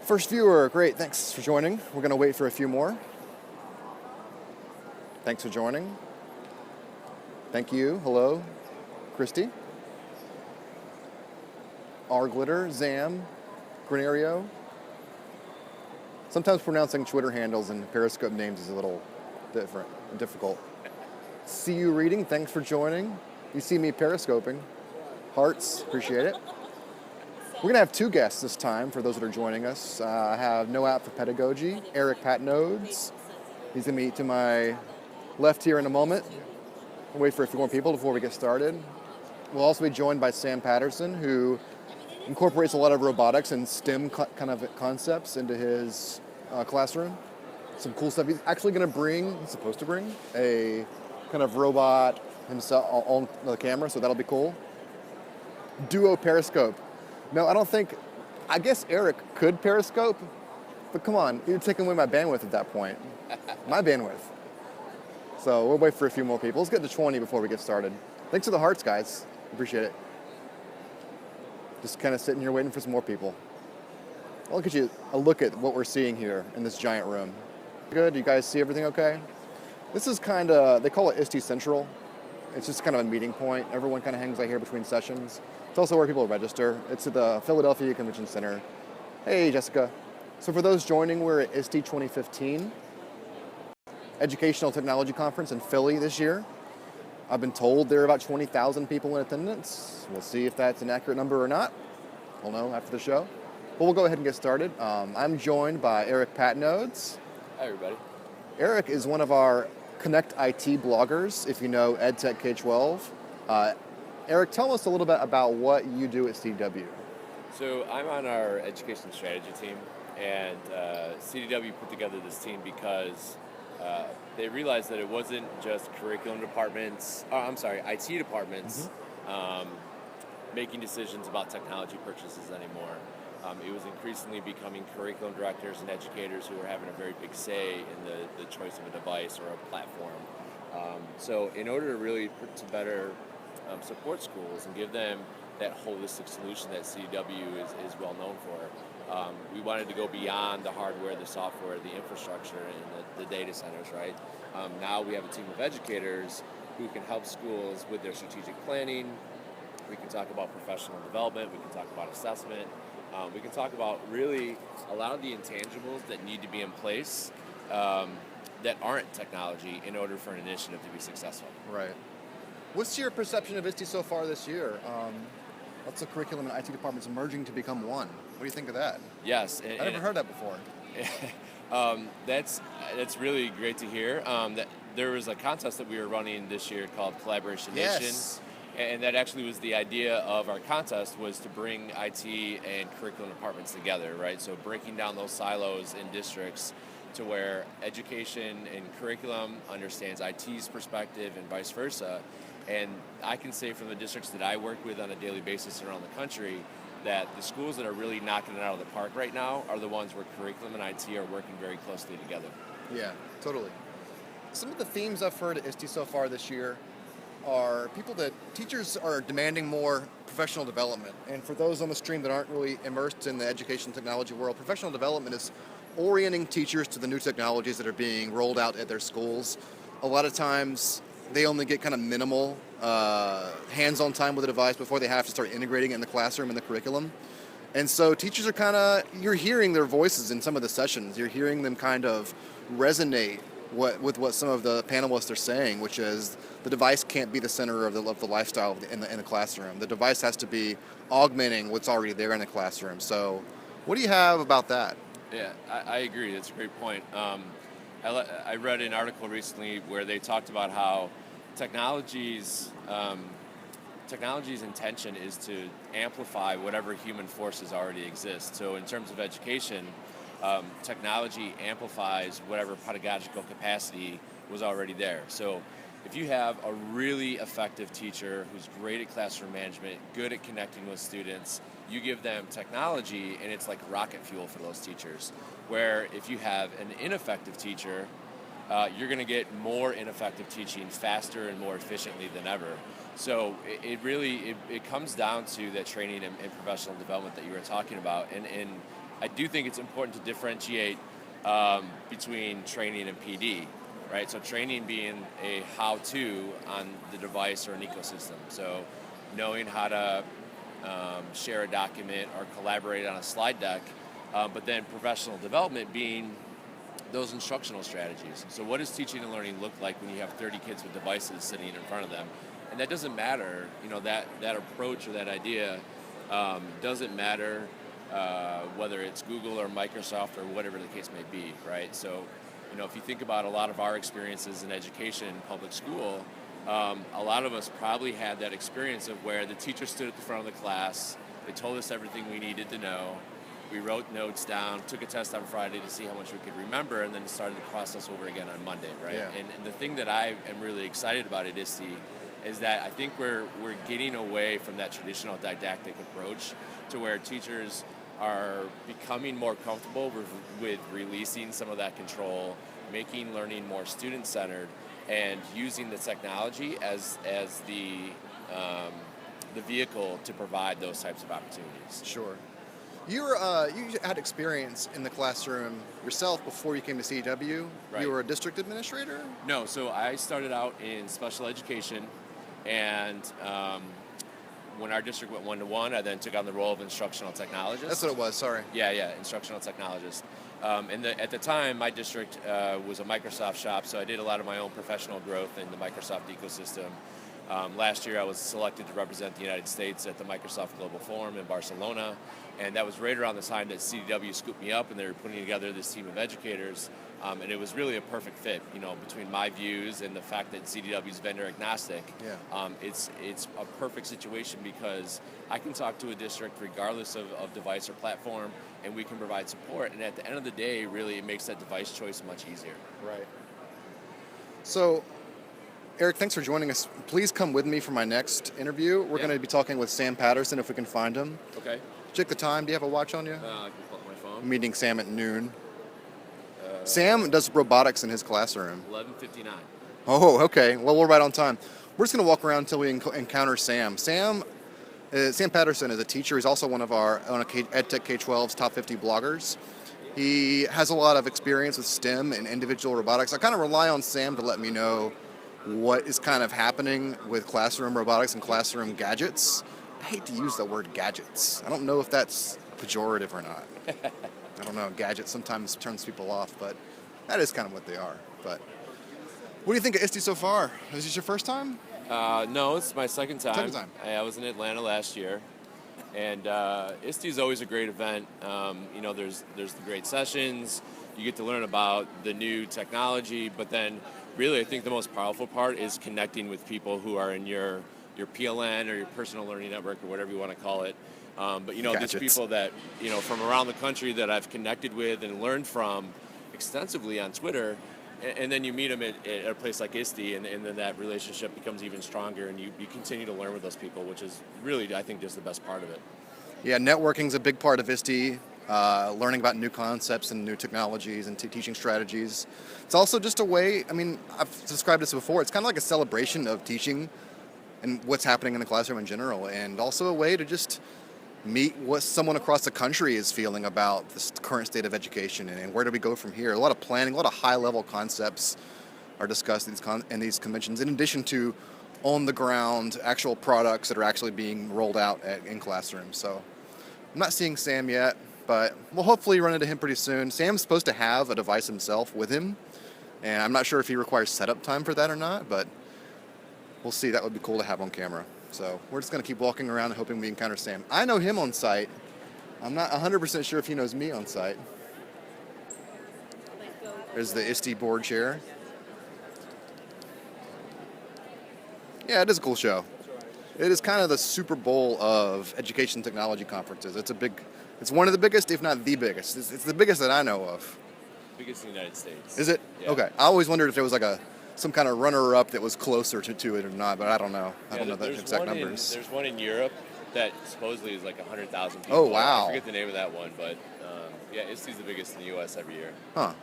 First viewer, great, thanks for joining. We're going to wait for a few more. Thanks for joining. Thank you, hello, Christy. R Glitter, Zam, Grenario. Sometimes pronouncing Twitter handles and Periscope names is a little difficult. See you reading, thanks for joining. You see me periscoping. Hearts, appreciate it. We're gonna have two guests this time for those that are joining us. I have No App for Pedagogy, Eric Patnoudes. He's gonna be to my left here in a moment. We'll wait for a few more people before we get started. We'll also be joined by Sam Patterson, who incorporates a lot of robotics and STEM kind of concepts into his classroom. Some cool stuff. He's actually he's supposed to bring a kind of robot himself on the camera, so that'll be cool. Duo Periscope. No, I guess Eric could Periscope, but come on, you're taking away my bandwidth at that point. My bandwidth. So we'll wait for a few more people. Let's get to 20 before we get started. Thanks for the hearts, guys. Appreciate it. Just kind of sitting here waiting for some more people. I'll get you a look at what we're seeing here in this giant room. Good, you guys see everything okay? This is they call it ISTE Central. It's just kind of a meeting point. Everyone kind of hangs out here between sessions. It's also where people register. It's at the Philadelphia Convention Center. Hey, Jessica. So for those joining, we're at ISTE 2015, Educational Technology Conference in Philly this year. I've been told there are about 20,000 people in attendance. We'll see if that's an accurate number or not. We'll know after the show. But we'll go ahead and get started. I'm joined by Eric Patnoudes. Hi, everybody. Eric is one of our Connect IT bloggers, if you know EdTech K-12. Eric, tell us a little bit about what you do at CDW. So I'm on our education strategy team, and CDW put together this team because they realized that it wasn't just curriculum departments, IT departments making decisions about technology purchases anymore. It was increasingly becoming curriculum directors and educators who were having a very big say in the choice of a device or a platform. So in order to really to better support schools and give them that holistic solution that CDW is well known for, we wanted to go beyond the hardware, the software, the infrastructure, and the data centers, right? Now we have a team of educators who can help schools with their strategic planning. We can talk about professional development, we can talk about assessment, we can talk about really a lot of the intangibles that need to be in place that aren't technology in order for an initiative to be successful. Right. What's your perception of ISTE so far this year? Lots of curriculum and IT departments merging to become one. What do you think of that? Yes. I never heard that before. That's really great to hear. That there was a contest that we were running this year called Collaboration Nation. And that actually was the idea of our contest, was to bring IT and curriculum departments together, right? So breaking down those silos in districts to where education and curriculum understands IT's perspective and vice versa. And I can say from the districts that I work with on a daily basis around the country that the schools that are really knocking it out of the park right now are the ones where curriculum and IT are working very closely together. Yeah, totally. Some of the themes I've heard at ISTE so far this year are teachers are demanding more professional development. And for those on the stream that aren't really immersed in the education technology world, professional development is orienting teachers to the new technologies that are being rolled out at their schools. A lot of times they only get kind of minimal hands-on time with the device before they have to start integrating it in the classroom and the curriculum. And so teachers are you're hearing their voices in some of the sessions. You're hearing them kind of resonate with what some of the panelists are saying, which is the device can't be the center of the lifestyle in the classroom. The device has to be augmenting what's already there in the classroom. So what do you have about that? Yeah, I agree. That's a great point. I read an article recently where they talked about how technology's intention is to amplify whatever human forces already exist. So in terms of education, technology amplifies whatever pedagogical capacity was already there. So if you have a really effective teacher who's great at classroom management, good at connecting with students, you give them technology and it's like rocket fuel for those teachers. Where if you have an ineffective teacher, you're going to get more ineffective teaching faster and more efficiently than ever. So it comes down to that training and professional development that you were talking about. And I do think it's important to differentiate between training and PD, right? So training being a how-to on the device or an ecosystem. So knowing how to share a document or collaborate on a slide deck, but then professional development being those instructional strategies. So what does teaching and learning look like when you have 30 kids with devices sitting in front of them? And that doesn't matter, that approach or that idea doesn't matter whether it's Google or Microsoft or whatever the case may be, right? So, if you think about a lot of our experiences in education in public school, a lot of us probably had that experience of where the teacher stood at the front of the class, they told us everything we needed to know, we wrote notes down, took a test on Friday to see how much we could remember, and then started the process over again on Monday, right? Yeah. And the thing that I am really excited about at ISTE is that I think we're getting away from that traditional didactic approach to where teachers are becoming more comfortable with releasing some of that control, making learning more student-centered, and using the technology as the vehicle to provide those types of opportunities. Sure. You had experience in the classroom yourself before you came to CDW. Right. You were a district administrator? No, so I started out in special education, and when our district went one-to-one, I then took on the role of instructional technologist. That's what it was, sorry. Yeah, instructional technologist. At the time, my district was a Microsoft shop, so I did a lot of my own professional growth in the Microsoft ecosystem. Last year, I was selected to represent the United States at the Microsoft Global Forum in Barcelona, and that was right around the time that CDW scooped me up, and they were putting together this team of educators, and it was really a perfect fit, between my views and the fact that CDW is vendor agnostic. Yeah. It's a perfect situation because I can talk to a district regardless of device or platform, and we can provide support, and at the end of the day, really, it makes that device choice much easier. Right. So, Eric, thanks for joining us. Please come with me for my next interview. We're going to be talking with Sam Patterson, if we can find him. Okay. Check the time. Do you have a watch on you? I can pull up my phone. I'm meeting Sam at noon. Sam does robotics in his classroom. 11:59. Oh, okay. Well, we're right on time. We're just going to walk around until we encounter Sam. Sam Patterson is a teacher. He's also one of our EdTech K-12's top 50 bloggers. He has a lot of experience with STEM and individual robotics. I kind of rely on Sam to let me know what is kind of happening with classroom robotics and classroom gadgets. I hate to use the word gadgets. I don't know if that's pejorative or not. I don't know. Gadgets sometimes turns people off, but that is kind of what they are. But what do you think of ISTE so far? Is this your first time? No, it's my second time. Second time. I was in Atlanta last year, and ISTE is always a great event. There's the great sessions. You get to learn about the new technology, but then really I think the most powerful part is connecting with people who are in your PLN or your personal learning network or whatever you want to call it. There's people that, from around the country that I've connected with and learned from extensively on Twitter, and then you meet them at a place like ISTE, and then that relationship becomes even stronger, and you continue to learn with those people, which is really, I think, just the best part of it. Yeah, networking's a big part of ISTE, learning about new concepts and new technologies and teaching strategies. It's also just a way, I've described this before, it's kind of like a celebration of teaching and what's happening in the classroom in general, and also a way to just meet what someone across the country is feeling about this current state of education and where do we go from here. A lot of planning, a lot of high-level concepts are discussed in these conventions, in addition to on-the-ground actual products that are actually being rolled out in classrooms. So I'm not seeing Sam yet, but we'll hopefully run into him pretty soon. Sam's supposed to have a device himself with him, and I'm not sure if he requires setup time for that or not, but we'll see. That would be cool to have on camera. So we're just going to keep walking around and hoping we encounter Sam. I know him on site. I'm not 100% sure if he knows me on site. There's the ISTE board chair. Yeah, it is a cool show. It is kind of the Super Bowl of education technology conferences. It's one of the biggest, if not the biggest. It's the biggest that I know of. Biggest in the United States. Is it? Yeah. Okay. I always wondered if there was like some kind of runner-up that was closer to it or not, but I don't know. I don't know the exact numbers. There's one in Europe that supposedly is like 100,000 people. Oh, wow. I forget the name of that one, but ISTE's the biggest in the U.S. every year. Huh.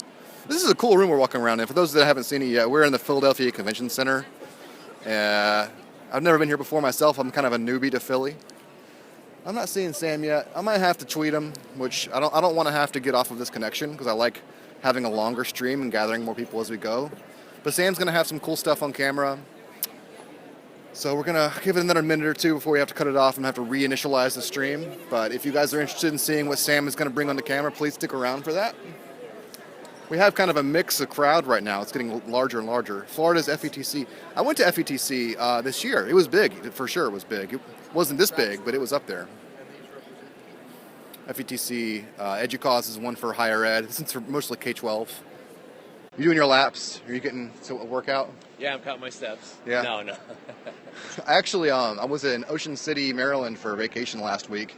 This is a cool room we're walking around in. For those that haven't seen it yet, we're in the Philadelphia Convention Center. I've never been here before myself. I'm kind of a newbie to Philly. I'm not seeing Sam yet. I might have to tweet him, which I don't want to have to get off of this connection because I like having a longer stream and gathering more people as we go. But Sam's going to have some cool stuff on camera. So we're going to give it another minute or two before we have to cut it off and have to reinitialize the stream. But if you guys are interested in seeing what Sam is going to bring on the camera, please stick around for that. We have kind of a mix of crowd right now. It's getting larger and larger. Florida's FETC. I went to FETC this year. It was big. For sure it was big. It wasn't this big, but it was up there. FETC, EduCause is one for higher ed. This is for mostly K-12. You doing your laps? Are you getting to a workout? Yeah, I'm counting my steps. Yeah. No. Actually, I was in Ocean City, Maryland for vacation last week,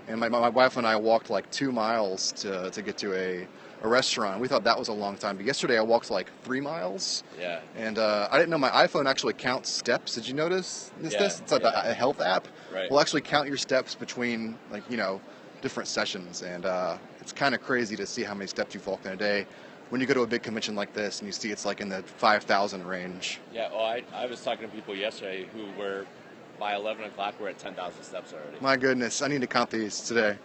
and my wife and I walked like 2 miles to get to a restaurant. We thought that was a long time, but yesterday I walked like 3 miles. Yeah. And I didn't know my iPhone actually counts steps. Did you notice this? Yeah, It's like a health app. Right. Will actually count your steps between different sessions, and it's kind of crazy to see how many steps you've walked in a day. When you go to a big convention like this and you see it's like in the 5,000 range. Yeah, well, I was talking to people yesterday who were, by 11 o'clock, we're at 10,000 steps already. My goodness, I need to count these today.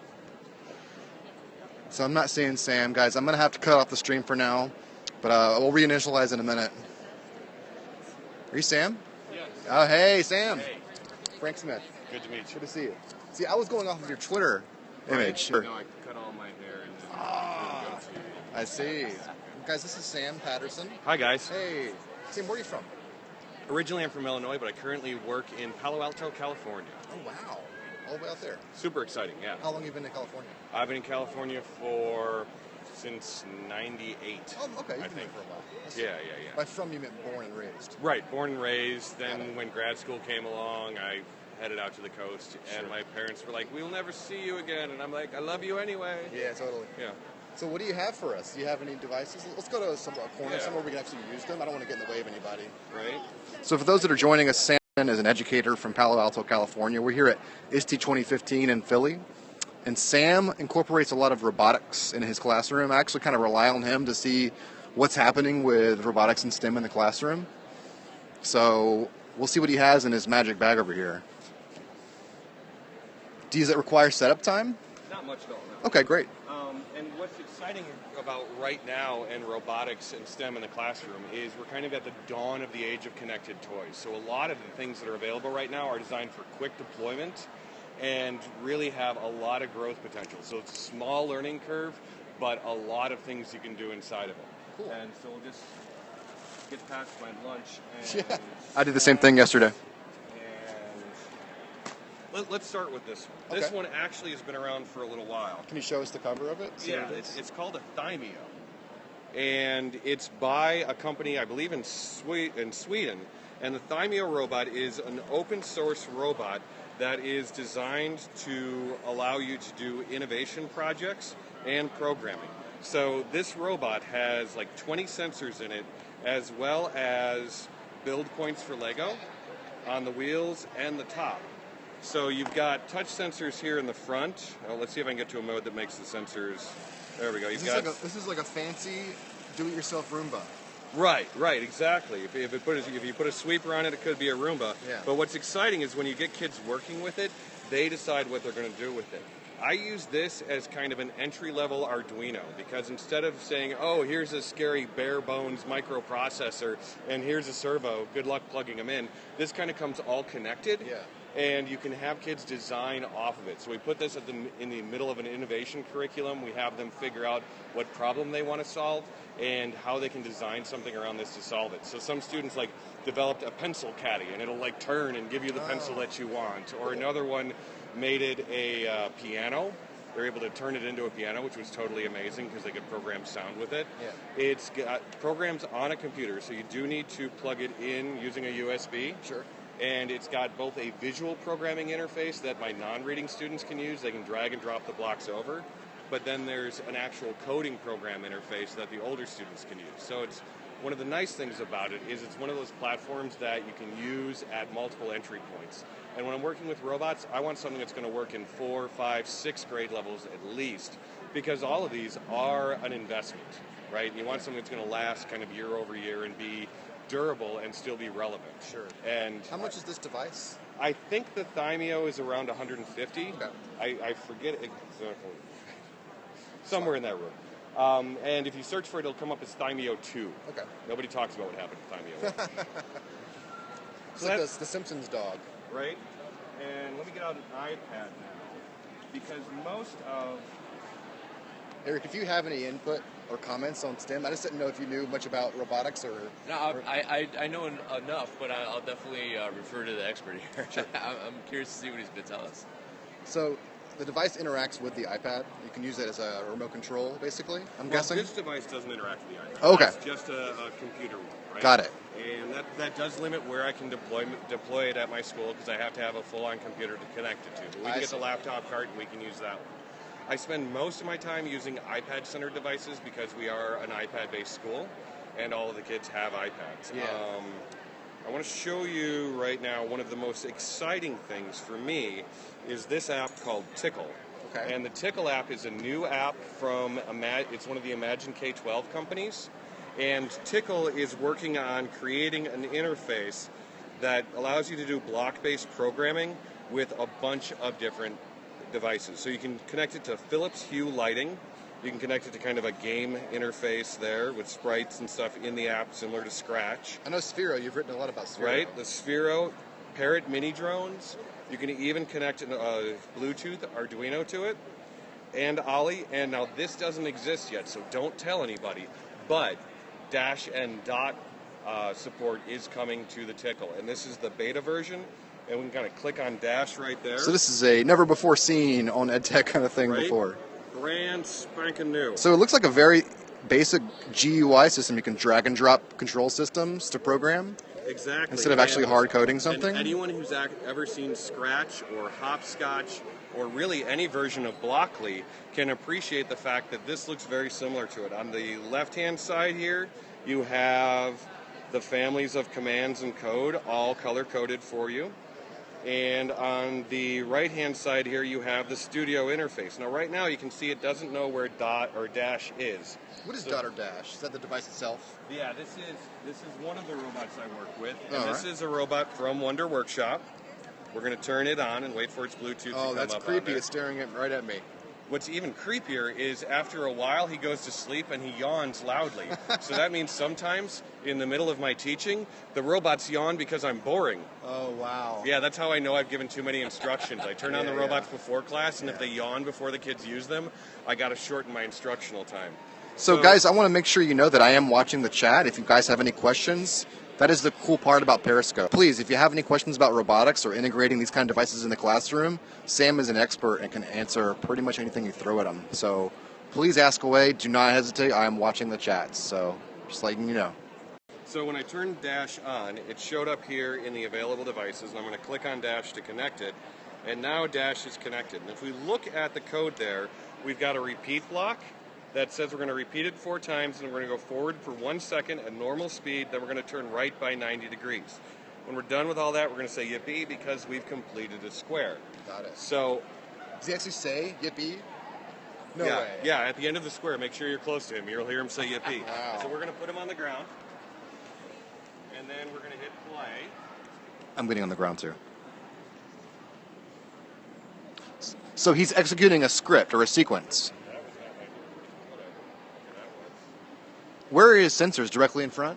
So I'm not seeing Sam, guys. I'm going to have to cut off the stream for now, but we'll reinitialize in a minute. Are you Sam? Yes. Oh, hey, Sam. Hey. Frank Smith. Good to meet you. Good to see you. See, I was going off of your Twitter image. No, I cut all my hair and then I see. Guys, this is Sam Patterson. Hi, guys. Hey. Sam, where are you from? Originally, I'm from Illinois, but I currently work in Palo Alto, California. Oh, wow. All the way out there. Super exciting, yeah. How long have you been in California? I've been in California since '98. Oh, okay. You've I been there think. for a while. Yeah. By from, you meant born and raised. Right, born and raised. Then when grad school came along, I headed out to the coast, and my parents were like, "We'll never see you again," and I'm like, "I love you anyway." Yeah, totally. Yeah. So what do you have for us? Do you have any devices? Let's go to a corner somewhere we can actually use them. I don't want to get in the way of anybody. Right. So for those that are joining us, Sam is an educator from Palo Alto, California. We're here at ISTE 2015 in Philly. And Sam incorporates a lot of robotics in his classroom. I actually kind of rely on him to see what's happening with robotics and STEM in the classroom. So we'll see what he has in his magic bag over here. Does it require setup time? Not much at all. No. Okay, great. And what's exciting about right now and robotics and STEM in the classroom is we're kind of at the dawn of the age of connected toys. So a lot of the things that are available right now are designed for quick deployment and really have a lot of growth potential. So it's a small learning curve, but a lot of things you can do inside of it. Cool. And so we'll just get past my lunch. Yeah. And I did the same thing yesterday. Let's start with this one. This Okay. one actually has been around for a little while. Can you show us the cover of it? See Yeah, what it is? it's called a Thymeo. And it's by a company, I believe, in Sweden. And the Thymeo robot is an open source robot that is designed to allow you to do innovation projects and programming. So this robot has like 20 sensors in it, as well as build points for Lego on the wheels and the top. So you've got touch sensors here in the front. Let's see if I can get to a mode that makes the sensors. There we go. This is like a fancy do-it-yourself Roomba. Right, exactly. If you put a sweeper on it, it could be a Roomba. Yeah. But what's exciting is when you get kids working with it, they decide what they're going to do with it. I use this as kind of an entry-level Arduino because instead of saying, oh, here's a scary bare-bones microprocessor and here's a servo, good luck plugging them in, this kind of comes all connected. Yeah. And you can have kids design off of it. So we put this in the middle of an innovation curriculum. We have them figure out what problem they want to solve and how they can design something around this to solve it. So some students developed a pencil caddy and it'll turn and give you the pencil that you want. Or another one made it a piano. They're able to turn it into a piano, which was totally amazing because they could program sound with it. Yeah. It's got programs on a computer, so you do need to plug it in using a USB. Sure. And it's got both a visual programming interface that my non-reading students can use. They can drag and drop the blocks over. But then there's an actual coding program interface that the older students can use. So it's one of the nice things about it is it's one of those platforms that you can use at multiple entry points. And when I'm working with robots, I want something that's going to work in 4, 5, 6 grade levels at least, because all of these are an investment, right? You want something that's going to last kind of year over year and be durable and still be relevant. Sure. And how much is this device? I think the Thymeo is around 150. Okay. I forget exactly. Somewhere in that room. And if you search for it, it'll come up as Thymeo 2. Okay. Nobody talks about what happened to Thymeo 1. It's like the Simpsons dog. Right? And let me get out an iPad now. Because most of... Eric, if you have any input or comments on STEM, I just didn't know if you knew much about robotics or... No, I know enough, but I'll definitely refer to the expert here. Sure. I'm curious to see what he's going to tell us. So the device interacts with the iPad. You can use it as a remote control, basically, I'm guessing? This device doesn't interact with the iPad. Okay. It's just a computer one, right? Got it. And that does limit where I can deploy it at my school because I have to have a full-on computer to connect it to. But we can get the laptop cart and we can use that one. I spend most of my time using iPad-centered devices because we are an iPad-based school, and all of the kids have iPads. Yeah. I want to show you right now one of the most exciting things for me is this app called Tickle. Okay. And the Tickle app is a new app from it's one of the Imagine K-12 companies. And Tickle is working on creating an interface that allows you to do block-based programming with a bunch of different devices. So you can connect it to Philips Hue lighting. You can connect it to kind of a game interface there with sprites and stuff in the app similar to Scratch. I know Sphero. You've written a lot about Sphero. Right? The Sphero, Parrot mini drones. You can even connect a Bluetooth Arduino to it. And Ollie, and now this doesn't exist yet, so don't tell anybody, but dash and dot support is coming to the Tickle. And this is the beta version. And we can kind of click on dash right there. So this is a never before seen on EdTech kind of thing before. Brand spanking new. So it looks like a very basic GUI system. You can drag and drop control systems to program. Exactly. Instead of actually hard coding something. And anyone who's ever seen Scratch or Hopscotch or really any version of Blockly can appreciate the fact that this looks very similar to it. On the left-hand side here, you have the families of commands and code, all color-coded for you. And on the right-hand side here, you have the studio interface. Now, right now, you can see it doesn't know where dot or dash is. What is dot or dash? Is that the device itself? Yeah, this is one of the robots I work with. And All this right. is a robot from Wonder Workshop. We're going to turn it on and wait for its Bluetooth to come up. Oh, that's on creepy. there. It's staring right at me. What's even creepier is after a while he goes to sleep and he yawns loudly. So that means sometimes in the middle of my teaching, the robots yawn because I'm boring. Oh, wow. Yeah, that's how I know I've given too many instructions. I turn on the robots before class, and if they yawn before the kids use them, I got to shorten my instructional time. So, guys, I want to make sure you know that I am watching the chat. If you guys have any questions, that is the cool part about Periscope. Please, if you have any questions about robotics or integrating these kind of devices in the classroom, Sam is an expert and can answer pretty much anything you throw at him. So please ask away. Do not hesitate. I am watching the chats. So just letting you know. So when I turned Dash on, it showed up here in the available devices, and I'm going to click on Dash to connect it. And now Dash is connected. And if we look at the code there, we've got a repeat block that says we're going to repeat it 4 times, and we're going to go forward for 1 second at normal speed, then we're going to turn right by 90 degrees. When we're done with all that, we're going to say yippee because we've completed a square. Got it. So, Does he actually say yippee? No yeah, way. yeah, at the end of the square, make sure you're close to him. You'll hear him say yippee. Wow. So we're going to put him on the ground, and then we're going to hit play. I'm getting on the ground too. So he's executing a script or a sequence. Where are his sensors? Directly in front?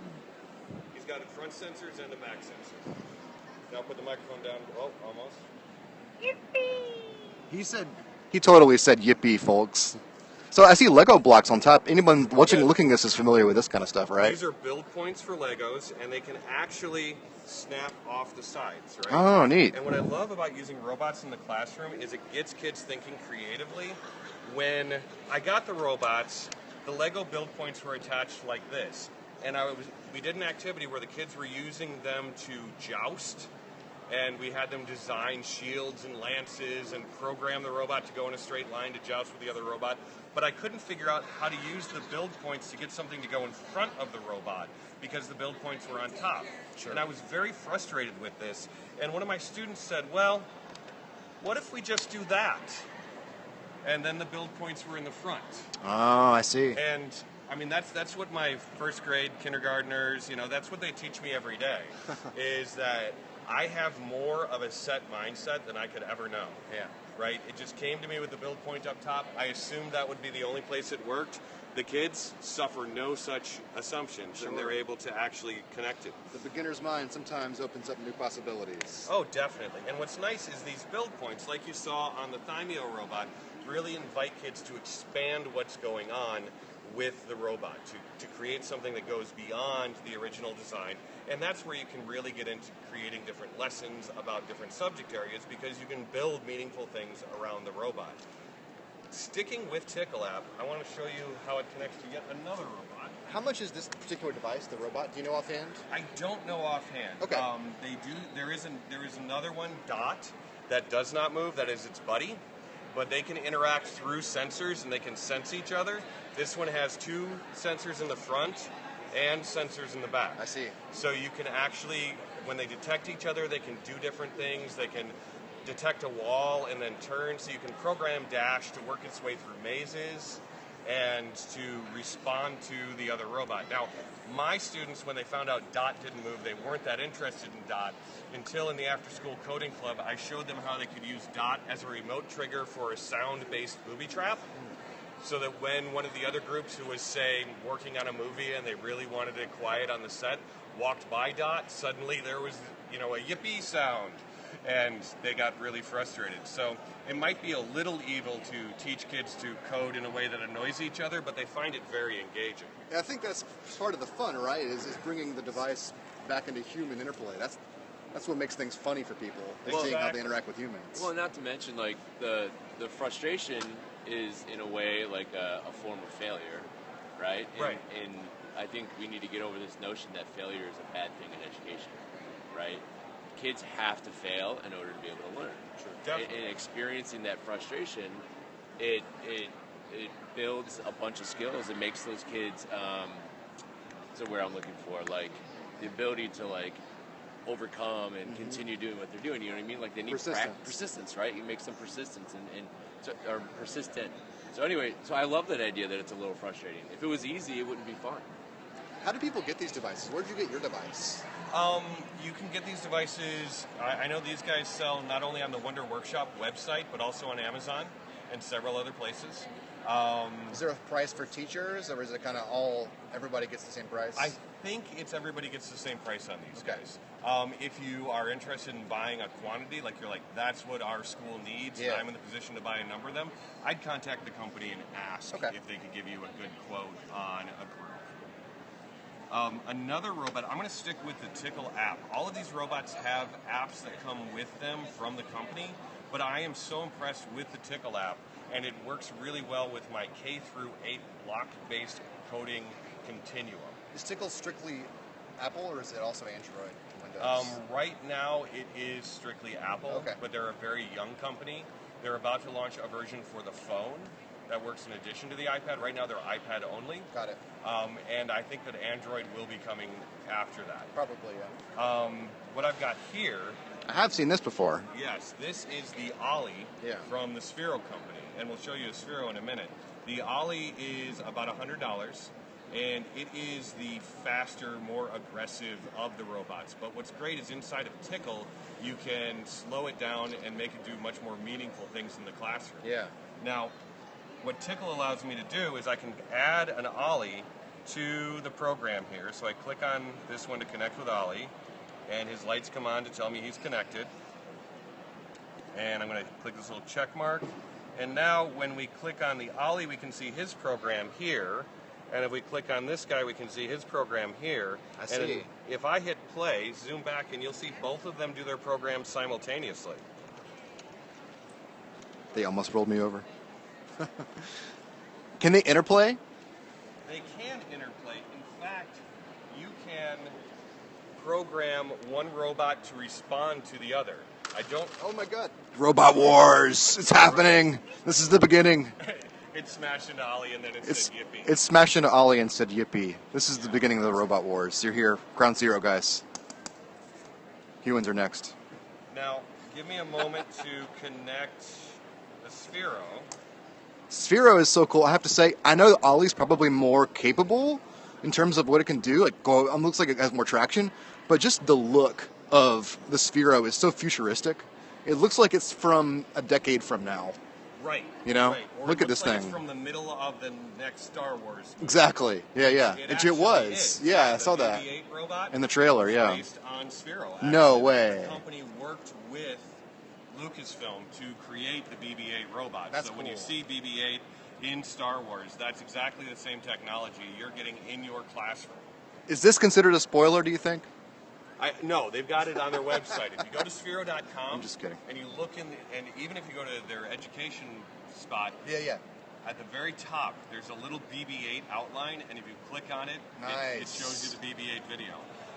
He's got the front sensors and the back sensors. Now put the microphone down. Oh, almost. He totally said yippee, folks. So I see Lego blocks on top. Anyone watching, looking at this is familiar with this kind of stuff, right? These are build points for Legos, and they can actually snap off the sides, right? Oh, neat. And what I love about using robots in the classroom is it gets kids thinking creatively. When I got the robots, the Lego build points were attached like this. And we did an activity where the kids were using them to joust, and we had them design shields and lances and program the robot to go in a straight line to joust with the other robot. But I couldn't figure out how to use the build points to get something to go in front of the robot because the build points were on top. Sure. And I was very frustrated with this. And one of my students said, well, what if we just do that? And then the build points were in the front. Oh, I see. And I mean, that's what my first grade kindergartners, that's what they teach me every day, is that I have more of a set mindset than I could ever know. Yeah. Right? It just came to me with the build point up top. I assumed that would be the only place it worked. The kids suffer no such assumptions, and they're able to actually connect it. The beginner's mind sometimes opens up new possibilities. Oh, definitely. And what's nice is these build points, like you saw on the Thymeo robot, really invite kids to expand what's going on with the robot, to create something that goes beyond the original design. And that's where you can really get into creating different lessons about different subject areas, because you can build meaningful things around the robot. Sticking with Tickle app, I want to show you how it connects to yet another robot. How much is this particular device, the robot? Do you know offhand? I don't know offhand. Okay. They do. There is another one, Dot, that does not move. That is its buddy, but they can interact through sensors and they can sense each other. This one has 2 sensors in the front and sensors in the back. I see. So you can actually, when they detect each other, they can do different things. They can detect a wall and then turn, so you can program Dash to work its way through mazes and to respond to the other robot. Now, my students, when they found out Dot didn't move, they weren't that interested in Dot until in the after-school coding club, I showed them how they could use Dot as a remote trigger for a sound-based booby trap, so that when one of the other groups who was, say, working on a movie and they really wanted it quiet on the set walked by Dot, suddenly there was, a yippee sound. And they got really frustrated. So it might be a little evil to teach kids to code in a way that annoys each other, but they find it very engaging. I think that's part of the fun, right? Is bringing the device back into human interplay. That's what makes things funny for people, is seeing how they interact with humans. Well, not to mention, like, the frustration is, in a way, like a form of failure, right? Right. And I think we need to get over this notion that failure is a bad thing in education, right? Kids have to fail in order to be able to learn. Sure. And experiencing that frustration, it builds a bunch of skills. It makes those kids, so where I'm looking for, like, the ability to, like, overcome and continue doing what they're doing. You know what I mean? Like, they need persistence, right? It makes them persistent or persistent. So anyway, so I love that idea that it's a little frustrating. If it was easy, it wouldn't be fun. How do people get these devices? Where did you get your device? You can get these devices, I know these guys sell not only on the Wonder Workshop website, but also on Amazon and several other places. Is there a price for teachers, or is it kind of everybody gets the same price? I think it's everybody gets the same price on these guys. If you are interested in buying a quantity, like you're like, that's what our school needs, and I'm in the position to buy a number of them, I'd contact the company and ask if they could give you a good quote on a group. Another robot, I'm going to stick with the Tickle app. All of these robots have apps that come with them from the company, but I am so impressed with the Tickle app, and it works really well with my K through 8 block-based coding continuum. Is Tickle strictly Apple, or is it also Android, Windows? Right now, it is strictly Apple, but they're a very young company. They're about to launch a version for the phone that works in addition to the iPad. Right now, they're iPad only. Got it. And I think that Android will be coming after that. Probably, yeah. What I've got here... I have seen this before. Yes, this is the Ollie from the Sphero company, and we'll show you a Sphero in a minute. The Ollie is about $100, and it is the faster, more aggressive of the robots. But what's great is inside of Tickle, you can slow it down and make it do much more meaningful things in the classroom. Yeah. Now, what Tickle allows me to do is I can add an Ollie to the program here. So I click on this one to connect with Ollie, and his lights come on to tell me he's connected. And I'm going to click this little check mark. And now when we click on the Ollie, we can see his program here. And if we click on this guy, we can see his program here. I see. And if I hit play, zoom back, and you'll see both of them do their programs simultaneously. They almost rolled me over. Can they interplay? They can interplay. In fact, you can program one robot to respond to the other. I don't... Oh my god. Robot Wars! It's happening! This is the beginning. It smashed into Ollie and then it said yippee. It smashed into Ollie and said yippee. This is the beginning of the Robot Wars. You're here. Ground zero, guys. Humans are next. Now, give me a moment to connect the Sphero. Sphero is so cool. I have to say, I know that Ollie's probably more capable in terms of what it can do. Like, looks like it has more traction, but just the look of the Sphero is so futuristic. It looks like it's from a decade from now. Right. You know? Right. Or Look it at this looks like thing. It's from the middle of the next Star Wars movie. Exactly. Yeah, yeah. It It actually was. is. Yeah, I The saw that. BB-8 robot In the trailer, was yeah. based on Sphero. No Actually, way. The company worked with Lucasfilm to create the BB-8 robot. That's so when you cool. see BB-8 in Star Wars, that's exactly the same technology you're getting in your classroom. Is this considered a spoiler, do you think? No, they've got it on their website. If you go to Sphero.com, I'm just kidding. and you look and even if you go to their education spot, Yeah. at the very top, there's a little BB-8 outline, and if you click on it, it Nice. shows you the BB-8 video.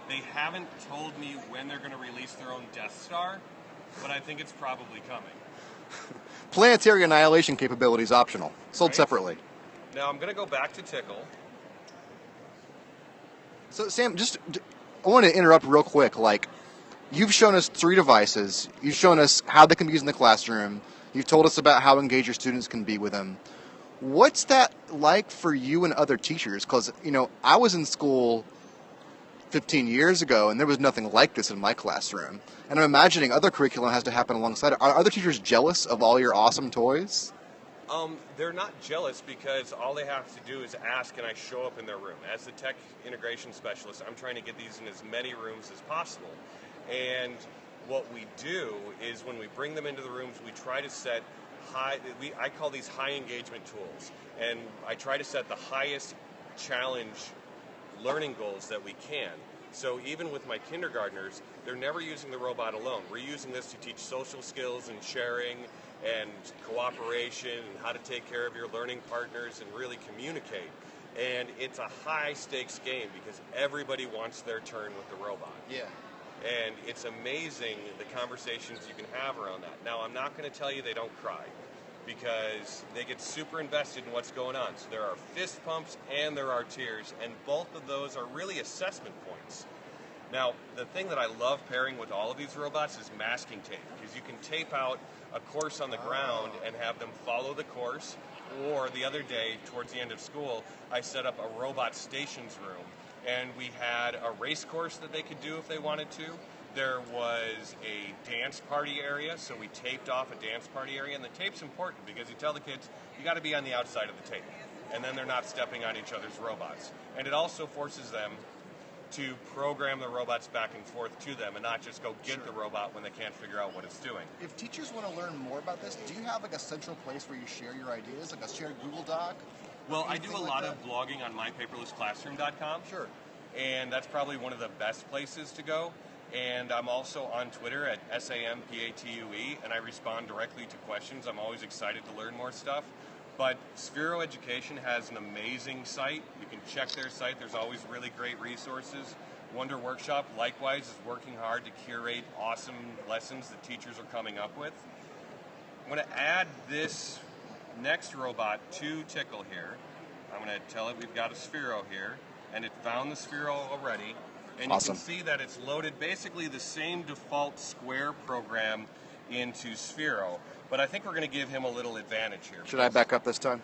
They haven't told me when they're going to release their own Death Star, but I think it's probably coming. Planetary annihilation capability is optional. Sold Right. separately. Now I'm going to go back to Tickle. So, Sam, I want to interrupt real quick. Like, you've shown us 3 devices. You've shown us how they can be used in the classroom. You've told us about how engaged your students can be with them. What's that like for you and other teachers? Because, I was in school 15 years ago, and there was nothing like this in my classroom. And I'm imagining other curriculum has to happen alongside it. Are other teachers jealous of all your awesome toys? They're not jealous because all they have to do is ask, and I show up in their room. As the tech integration specialist, I'm trying to get these in as many rooms as possible. And what we do is when we bring them into the rooms, we try to set I call these high engagement tools. And I try to set the highest challenge learning goals that we can. So even with my kindergartners, they're never using the robot alone. We're using this to teach social skills and sharing and cooperation and how to take care of your learning partners and really communicate. And it's a high stakes game because everybody wants their turn with the robot. Yeah. And it's amazing the conversations you can have around that. Now, I'm not going to tell you they don't cry because they get super invested in what's going on. So there are fist pumps and there are tears, and both of those are really assessment points. Now, the thing that I love pairing with all of these robots is masking tape, because you can tape out a course on the ground and have them follow the course. Or the other day, towards the end of school, I set up a robot stations room, and we had a race course that they could do if they wanted to. There was a dance party area, so we taped off a dance party area, and the tape's important because you tell the kids, you got to be on the outside of the tape, and then they're not stepping on each other's robots. And it also forces them to program the robots back and forth to them and not just go get the robot when they can't figure out what it's doing. If teachers want to learn more about this, do you have like a central place where you share your ideas, like a shared Google Doc? Well, I do Anything a like lot that? of blogging on mypaperlessclassroom.com. Sure. And that's probably one of the best places to go. And I'm also on Twitter at SAMPATUE, and I respond directly to questions. I'm always excited to learn more stuff. But Sphero Education has an amazing site. You can check their site. There's always really great resources. Wonder Workshop, likewise, is working hard to curate awesome lessons that teachers are coming up with. I'm going to add this next robot to Tickle here. I'm going to tell it we've got a Sphero here, and it found the Sphero already. And Awesome. You can see that it's loaded basically the same default square program into Sphero, but I think we're going to give him a little advantage here. Should I back up this time?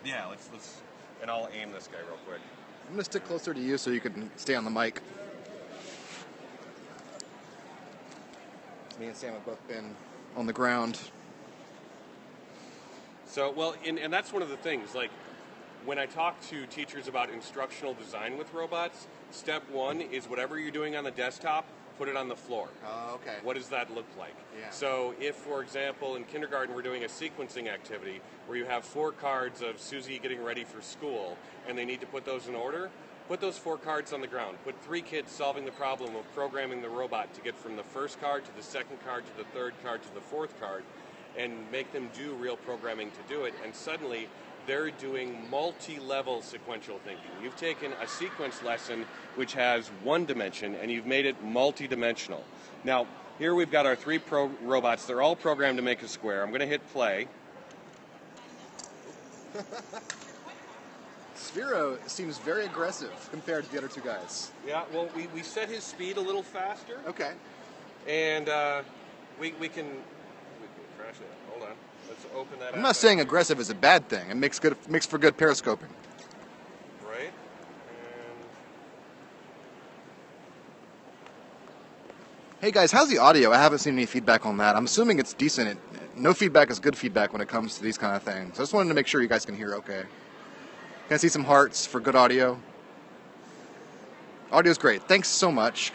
Yeah, let's and I'll aim this guy real quick. I'm going to stick closer to you so you can stay on the mic. Me and Sam have both been on the ground. So, well, and that's one of the things, like, when I talk to teachers about instructional design with robots, step one is whatever you're doing on the desktop, put it on the floor. Oh, okay. What does that look like? Yeah. So if, for example, in kindergarten we're doing a sequencing activity where you have 4 cards of Susie getting ready for school and they need to put those in order, put those 4 cards on the ground. Put 3 kids solving the problem of programming the robot to get from the first card to the second card to the third card to the fourth card, and make them do real programming to do it, and suddenly they're doing multi-level sequential thinking. You've taken a sequence lesson which has one dimension and you've made it multi-dimensional. Now, here we've got our 3 robots. They're all programmed to make a square. I'm going to hit play. Sphero seems very aggressive compared to the other 2 guys. Yeah, well, we set his speed a little faster. Okay. And we can crash it. Hold on. Let's open that up. I'm not saying aggressive is a bad thing. It makes for good periscoping. Right. Hey guys, how's the audio? I haven't seen any feedback on that. I'm assuming it's decent. No feedback is good feedback when it comes to these kind of things. I just wanted to make sure you guys can hear okay. Can I see some hearts for good audio? Audio's great. Thanks so much,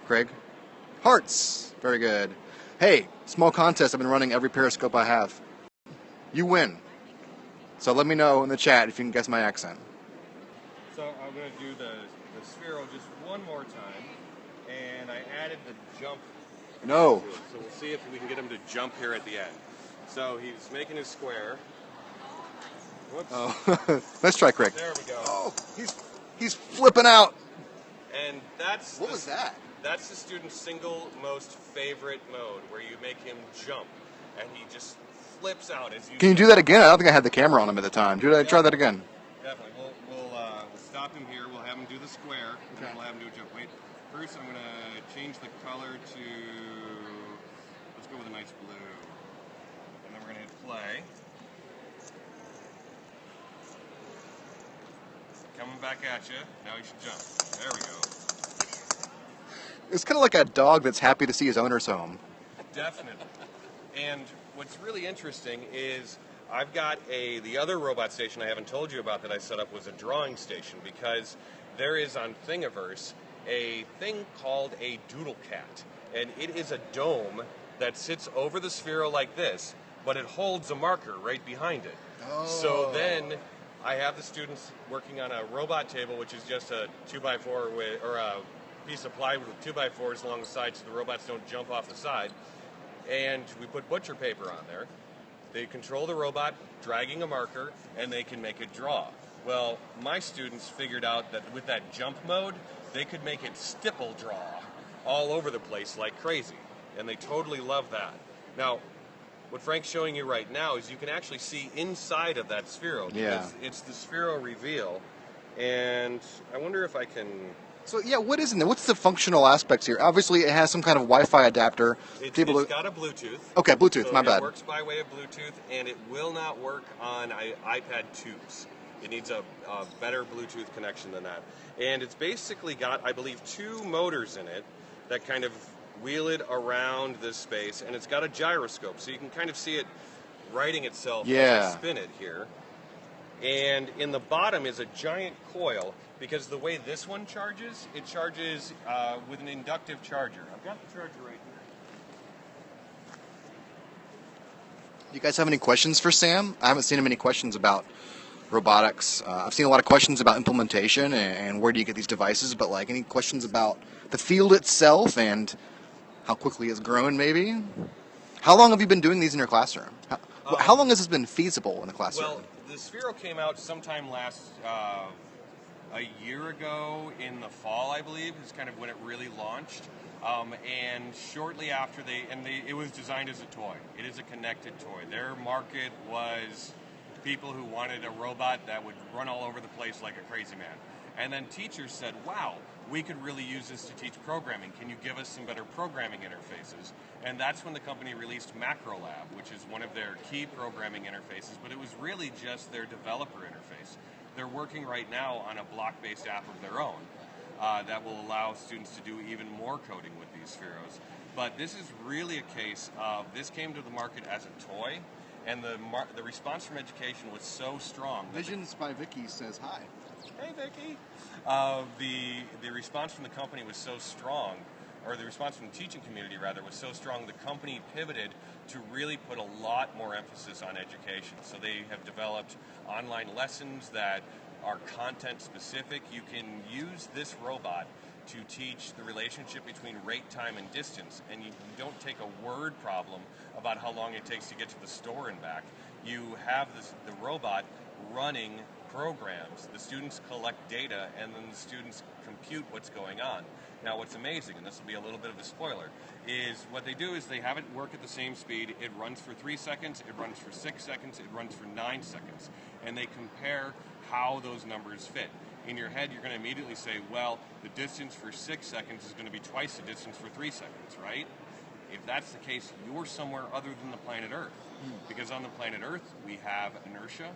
Craig. Hearts. Very good. Hey, small contest I've been running every Periscope I have. You win. So let me know in the chat if you can guess my accent. So I'm going to do the Sphero just one more time, and I added the jump. No. So we'll see if we can get him to jump here at the end. So he's making his square. Whoops. Oh, let's try Craig. There we go. Oh, he's flipping out. And that's What was that? That's the student's single most favorite mode, where you make him jump, and he just flips out as you. Can you do that again? I don't think I had the camera on him at the time. Try that again. Definitely. We'll stop him here. We'll have him do the square, and then we'll have him do a jump. Wait. First, I'm gonna change the color to. Let's go with a nice blue, and then we're gonna hit play. Coming back at you. Now you should jump. There we go. It's kind of like a dog that's happy to see his owner's home. Definitely. And what's really interesting is I've got the other robot station I haven't told you about that I set up was a drawing station, because there is on Thingiverse a thing called a doodle cat. And it is a dome that sits over the Sphero like this, but it holds a marker right behind it. Oh. So then I have the students working on a robot table, which is just a 2x4 or a piece of plywood with 2x4s along the side so the robots don't jump off the side. And we put butcher paper on there. They control the robot, dragging a marker, and they can make it draw. Well, my students figured out that with that jump mode, they could make it stipple draw all over the place like crazy. And they totally love that. Now, what Frank's showing you right now is you can actually see inside of that Sphero. Yeah. It's the Sphero reveal. And I wonder if I can... So yeah, what is in there? What's the functional aspects here? Obviously, it has some kind of Wi-Fi adapter. It's got a Bluetooth. Okay, Bluetooth. So my bad. It works by way of Bluetooth, and it will not work on iPad 2s. It needs a better Bluetooth connection than that. And it's basically got, I believe, 2 motors in it that kind of wheel it around this space, and it's got a gyroscope, so you can kind of see it righting itself as I spin it here. And in the bottom is a giant coil, because the way this one charges, it charges with an inductive charger. I've got the charger right here. You guys have any questions for Sam? I haven't seen him any questions about robotics. I've seen a lot of questions about implementation and where do you get these devices, but like any questions about the field itself and how quickly it's growing maybe? How long have you been doing these in your classroom? How long has this been feasible in the classroom? Well, the Sphero came out sometime last a year ago in the fall, I believe, is kind of when it really launched. And shortly after it was designed as a toy. It is a connected toy. Their market was people who wanted a robot that would run all over the place like a crazy man. And then teachers said, wow, we could really use this to teach programming. Can you give us some better programming interfaces? And that's when the company released MacroLab, which is one of their key programming interfaces, but it was really just their developer interface. They're working right now on a block-based app of their own that will allow students to do even more coding with these Spheros. But this is really a case of, this came to the market as a toy, and the response from education was so strong. Visions by Vicky says hi. Hey, Vicky. The response from the company was so strong, or the response from the teaching community, rather, was so strong, the company pivoted to really put a lot more emphasis on education. So they have developed online lessons that are content specific. You can use this robot to teach the relationship between rate, time, and distance, and you don't take a word problem about how long it takes to get to the store and back. You have the robot running programs, the students collect data, and then the students compute what's going on. Now what's amazing, and this will be a little bit of a spoiler, is what they do is they have it work at the same speed. It runs for 3 seconds, it runs for 6 seconds, it runs for 9 seconds, and they compare how those numbers fit. In your head, you're going to immediately say, well, the distance for 6 seconds is going to be twice the distance for 3 seconds, right? If that's the case, you're somewhere other than the planet Earth. Because on the planet Earth, we have inertia,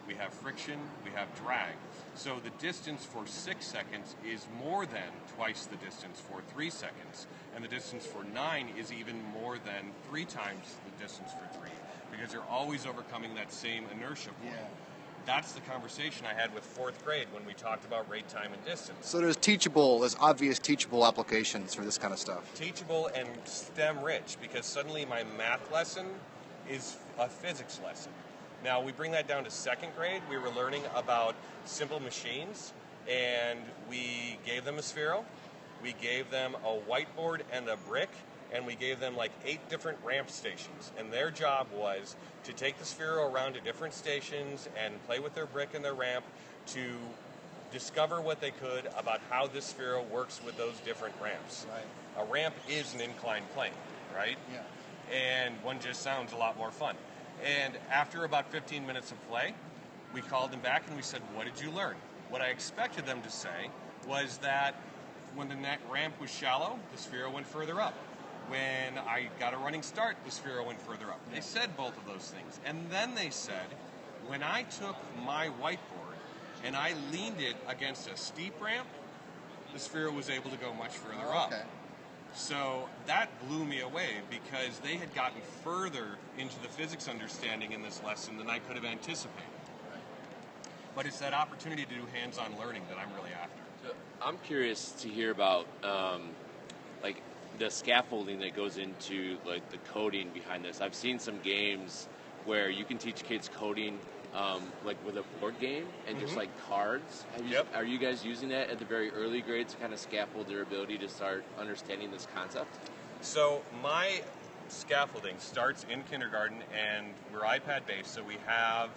we have friction, we have drag. So the distance for 6 seconds is more than twice the distance for 3 seconds. And the distance for 9 is even more than 3 times the distance for 3, because you're always overcoming that same inertia point. Yeah. That's the conversation I had with 4th grade when we talked about rate, time, and distance. So there's obvious teachable applications for this kind of stuff. Teachable and STEM rich, because suddenly my math lesson is a physics lesson. Now we bring that down to 2nd grade. We were learning about simple machines, and we gave them a Sphero, we gave them a whiteboard and a brick, and we gave them like 8 different ramp stations. And their job was to take the Sphero around to different stations and play with their brick and their ramp to discover what they could about how this Sphero works with those different ramps. Right. A ramp is an inclined plane, right? Yeah. And one just sounds a lot more fun. And after about 15 minutes of play, we called them back and we said, what did you learn? What I expected them to say was that when the ramp was shallow, the Sphero went further up. When I got a running start, the Sphero went further up. They said both of those things. And then they said, when I took my whiteboard and I leaned it against a steep ramp, the Sphero was able to go much further up. Okay. So that blew me away, because they had gotten further into the physics understanding in this lesson than I could have anticipated. But it's that opportunity to do hands-on learning that I'm really after. So I'm curious to hear about like the scaffolding that goes into like the coding behind this. I've seen some games where you can teach kids coding like with a board game and just like cards. Are you guys using that at the very early grades to kind of scaffold their ability to start understanding this concept? So my scaffolding starts in kindergarten, and we're iPad based, so we have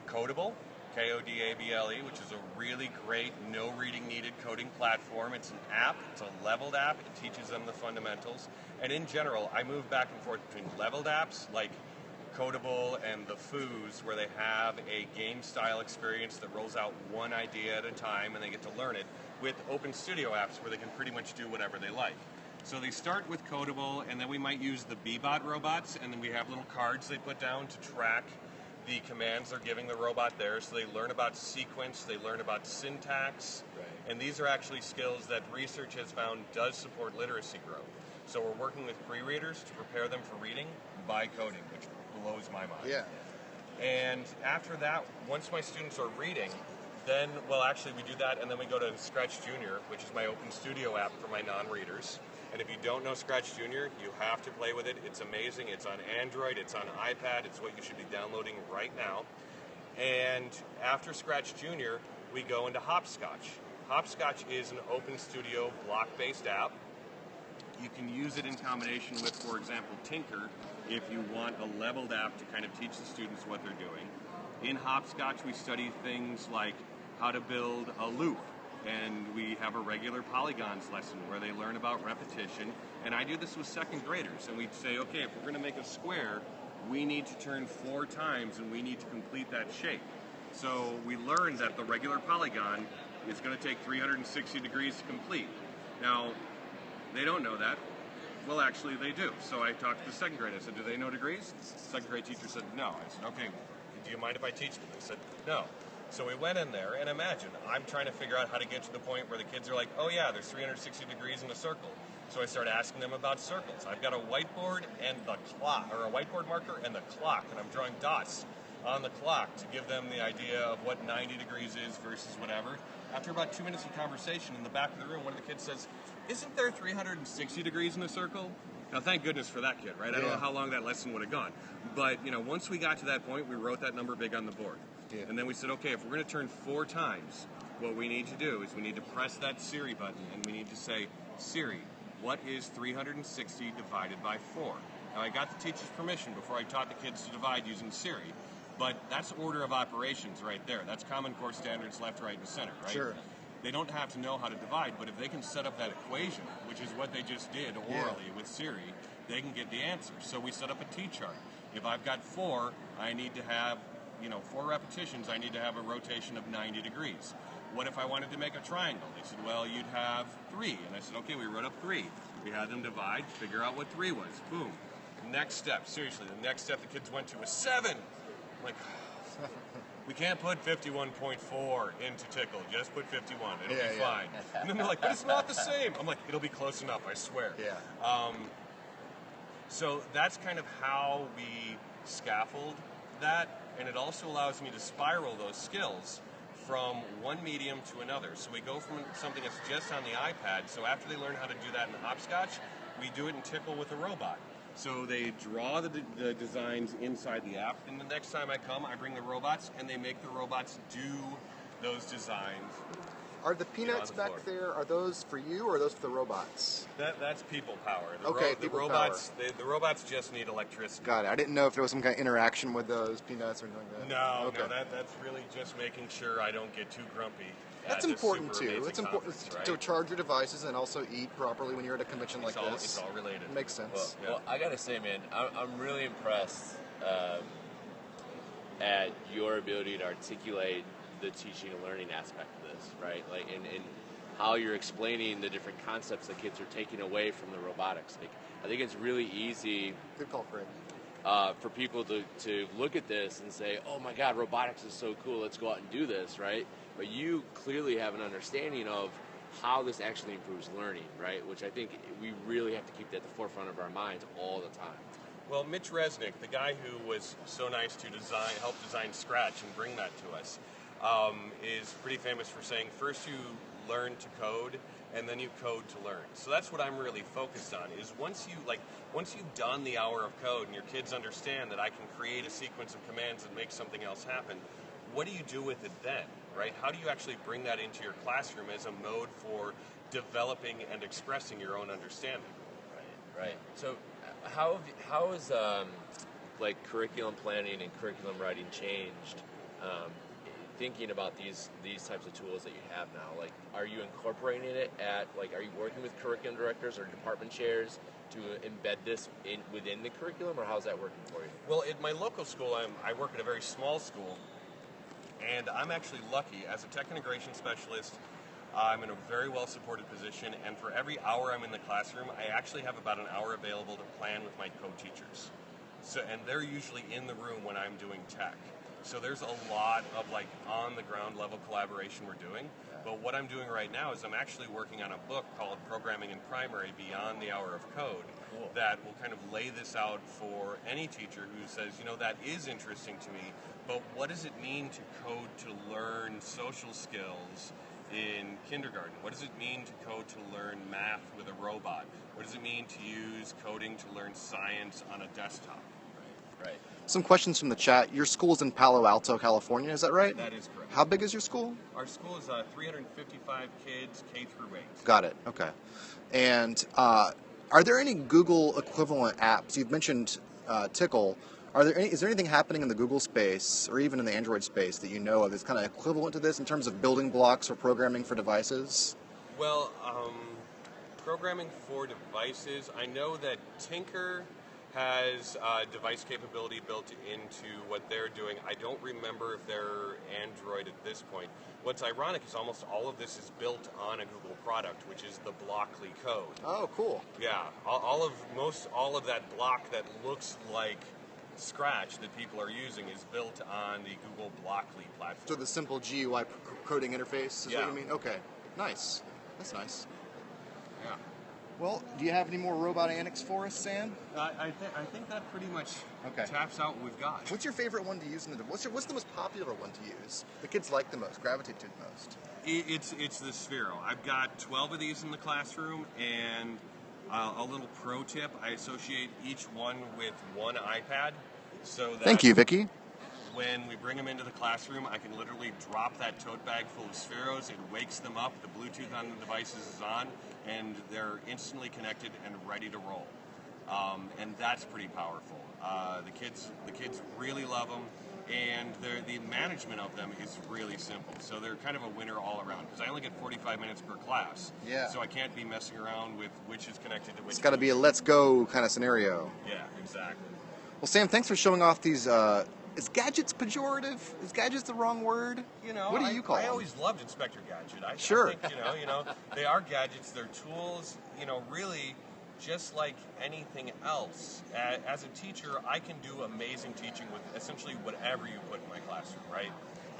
Codable, Kodable, which is a really great, no reading needed coding platform. It's an app, it's a leveled app, it teaches them the fundamentals. And in general, I move back and forth between leveled apps like Codable and the Foos, where they have a game style experience that rolls out one idea at a time and they get to learn it, with open studio apps where they can pretty much do whatever they like. So they start with Codable, and then we might use the Bebot robots, and then we have little cards they put down to track the commands they're giving the robot there. So they learn about sequence, they learn about syntax, and these are actually skills that research has found does support literacy growth. So we're working with pre-readers to prepare them for reading by coding, which blows my mind. Yeah. And after that, once my students are reading, then, well, actually we do that, and then we go to Scratch Junior, which is my open studio app for my non-readers. And if you don't know Scratch Junior, you have to play with it. It's amazing. It's on Android, it's on iPad, it's what you should be downloading right now. And after Scratch Junior, we go into Hopscotch. Hopscotch is an open studio block-based app. You can use it in combination with, for example, Tinker, if you want a leveled app to kind of teach the students what they're doing. In Hopscotch, we study things like how to build a loop, and we have a regular polygons lesson where they learn about repetition. And I do this with 2nd graders, and we'd say, okay, if we're going to make a square, we need to turn 4 times, and we need to complete that shape. So we learned that the regular polygon is going to take 360 degrees to complete. Now, they don't know that. Well, actually, they do. So I talked to the 2nd grade. I said, do they know degrees? The 2nd grade teacher said, no. I said, okay, do you mind if I teach them? They said, no. So we went in there, and imagine, I'm trying to figure out how to get to the point where the kids are like, oh yeah, there's 360 degrees in a circle. So I started asking them about circles. I've got a whiteboard and the clock, or a whiteboard marker and the clock, and I'm drawing dots on the clock to give them the idea of what 90 degrees is versus whatever. After about 2 minutes of conversation, in the back of the room, one of the kids says, isn't there 360 degrees in a circle? Now, thank goodness for that kid, right? I don't know how long that lesson would have gone. But, you know, once we got to that point, we wrote that number big on the board. Yeah. And then we said, okay, if we're going to turn 4 times, what we need to do is we need to press that Siri button, and we need to say, Siri, what is 360 divided by 4? Now, I got the teacher's permission before I taught the kids to divide using Siri, but that's order of operations right there. That's Common Core standards, left, right, and center, right? Sure. They don't have to know how to divide, but if they can set up that equation, which is what they just did orally with Siri, they can get the answer. So we set up a T-chart. If I've got 4, I need to have, 4 repetitions, I need to have a rotation of 90 degrees. What if I wanted to make a triangle? They said, well, you'd have 3. And I said, okay, we wrote up 3. We had them divide, figure out what 3 was. Boom. Next step, seriously, the next step the kids went to was 7. I'm like, we can't put 51.4 into Tickle. Just put 51. It'll Yeah, be yeah. fine. And then they're like, but it's not the same. I'm like, it'll be close enough, I swear. Yeah. So that's kind of how we scaffold that, and it also allows me to spiral those skills from one medium to another. So we go from something that's just on the iPad, so after they learn how to do that in Hopscotch, we do it in Tickle with a robot. So they draw the designs inside the app, and the next time I come, I bring the robots, and they make the robots do those designs. Are the peanuts on the back floor. there, are those for you or are those for the robots? That's people power. Okay, The people robots, the robots just need electricity. Got it. I didn't know if there was some kind of interaction with those peanuts or anything like that. No, Okay. no, that's really just making sure I don't get too grumpy. That's at this important super too. amazing It's important conference, to right? charge your devices and also eat properly when you're at a convention like this. It's all related. It makes sense. Well, Yeah. well, I gotta say, man, I'm really impressed at your ability to articulate the teaching and learning aspect of this, right? Like, and how you're explaining the different concepts that kids are taking away from the robotics. Like, I think it's really easy Good call, Craig. for people to look at this and say, oh my God, robotics is so cool, let's go out and do this, right? But you clearly have an understanding of how this actually improves learning, right? Which I think we really have to keep at the forefront of our minds all the time. Well, Mitch Resnick, the guy who was so nice to help design Scratch and bring that to us, is pretty famous for saying, first you learn to code, and then you code to learn. So that's what I'm really focused on, is once you've done the hour of code and your kids understand that I can create a sequence of commands and make something else happen, what do you do with it then, right? How do you actually bring that into your classroom as a mode for developing and expressing your own understanding? Right. So, how has like curriculum planning and curriculum writing changed? Thinking about these types of tools that you have now, like, are you incorporating it are you working with curriculum directors or department chairs to embed this within the curriculum, or how's that working for you? Well, at my local school, I work at a very small school, and I'm actually lucky. As a tech integration specialist, I'm in a very well-supported position, and for every hour I'm in the classroom, I actually have about an hour available to plan with my co-teachers. So, and they're usually in the room when I'm doing tech. So there's a lot of on-the-ground level collaboration we're doing. But what I'm doing right now is I'm actually working on a book called Programming in Primary Beyond the Hour of Code. Cool. That will kind of lay this out for any teacher who says, that is interesting to me, but what does it mean to code to learn social skills in kindergarten? What does it mean to code to learn math with a robot? What does it mean to use coding to learn science on a desktop? Right. Some questions from the chat. Your school's in Palo Alto, California, is that right? That is correct. How big is your school? Our school is 355 kids, K through 8. Got it. Okay. And are there any Google equivalent apps? You've mentioned Tickle. Is there anything happening in the Google space or even in the Android space that you know of that's kind of equivalent to this in terms of building blocks or programming for devices? Well, programming for devices, I know that Tinker has device capability built into what they're doing. I don't remember if they're Android at this point. What's ironic is almost all of this is built on a Google product, which is the Blockly code. Oh, cool. Yeah, all of that block that looks like Scratch that people are using is built on the Google Blockly platform. So the simple GUI coding interface is Yeah. what you mean? Okay, nice. That's nice. Yeah. Well, do you have any more robot antics for us, Sam? I think that pretty much Okay. taps out what we've got. What's your favorite one to use in the what's the most popular one to use? The kids like the most, gravitate to the most. It's the Sphero. I've got 12 of these in the classroom, and a little pro tip, I associate each one with one iPad, so that Thank you, Vicky. when we bring them into the classroom, I can literally drop that tote bag full of Spheros. It wakes them up, the Bluetooth on the devices is on, and they're instantly connected and ready to roll. And that's pretty powerful. The kids really love them, and the management of them is really simple. So they're kind of a winner all around, because I only get 45 minutes per class. Yeah. So I can't be messing around with which is connected to which. It's got to be a let's go kind of scenario. Yeah, exactly. Well, Sam, thanks for showing off these. Is gadgets pejorative? Is gadgets the wrong word? What do you call I them? always loved Inspector Gadget. Sure. I think, they are gadgets. They're tools. Really, just like anything else. As a teacher, I can do amazing teaching with essentially whatever you put in my classroom, right?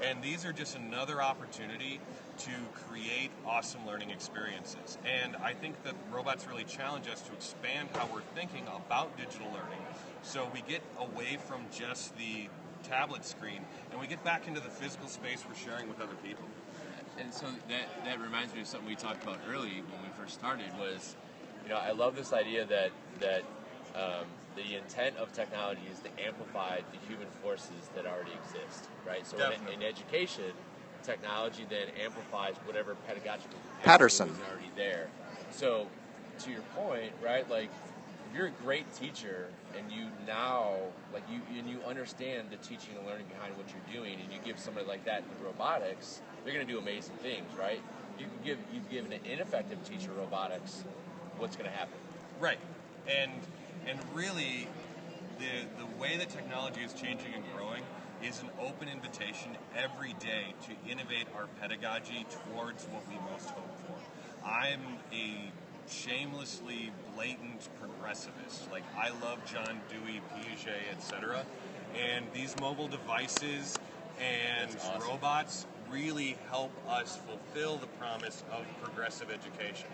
And these are just another opportunity to create awesome learning experiences. And I think that robots really challenge us to expand how we're thinking about digital learning. So we get away from just the tablet screen and we get back into the physical space we're sharing with other people. And so that reminds me of something we talked about early when we first started was, I love this idea that the intent of technology is to amplify the human forces that already exist, right? So in education, technology then amplifies whatever pedagogical Patterson is already there. So to your point, right, like if you're a great teacher and you now you understand the teaching and learning behind what you're doing, and you give somebody like that in robotics, they're going to do amazing things, right? You give an ineffective teacher robotics, what's going to happen? Right, and really, the way that technology is changing and growing is an open invitation every day to innovate our pedagogy towards what we most hope for. I'm a shamelessly blatant progressivist. Like, I love John Dewey, Piaget, etc. And these mobile devices and robots really help us fulfill the promise of progressive education.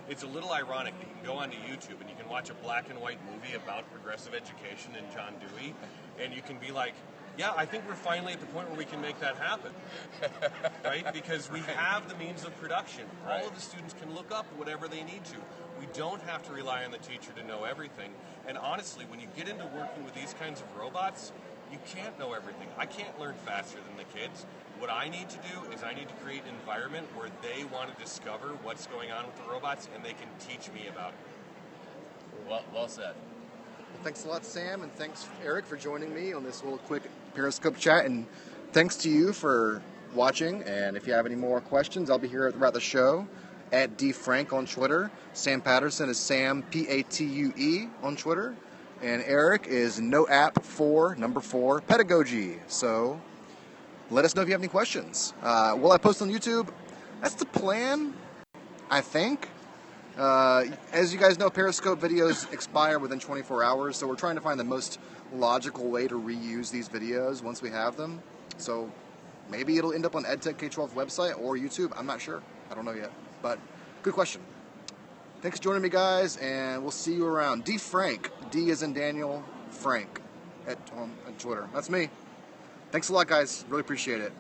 It's a little ironic. You can go onto YouTube and you can watch a black and white movie about progressive education and John Dewey, and you can be like, yeah, I think we're finally at the point where we can make that happen, right? Because we have the means of production. All of the students can look up whatever they need to. We don't have to rely on the teacher to know everything. And honestly, when you get into working with these kinds of robots, you can't know everything. I can't learn faster than the kids. What I need to do is I need to create an environment where they want to discover what's going on with the robots and they can teach me about it. Well said. Thanks a lot, Sam, and thanks, Eric, for joining me on this little quick Periscope chat. And thanks to you for watching. And if you have any more questions, I'll be here throughout the show at D.Frank on Twitter. Sam Patterson is Sam, Patue, on Twitter. And Eric is NoApp4 Pedagogy. So let us know if you have any questions. Will I post on YouTube? That's the plan, I think. As you guys know, Periscope videos expire within 24 hours, so we're trying to find the most logical way to reuse these videos once we have them. So maybe it'll end up on EdTech K-12 website or YouTube. I'm not sure. I don't know yet. But good question. Thanks for joining me, guys, and we'll see you around. D.Frank, D as in Daniel, Frank, on Twitter. That's me. Thanks a lot, guys. Really appreciate it.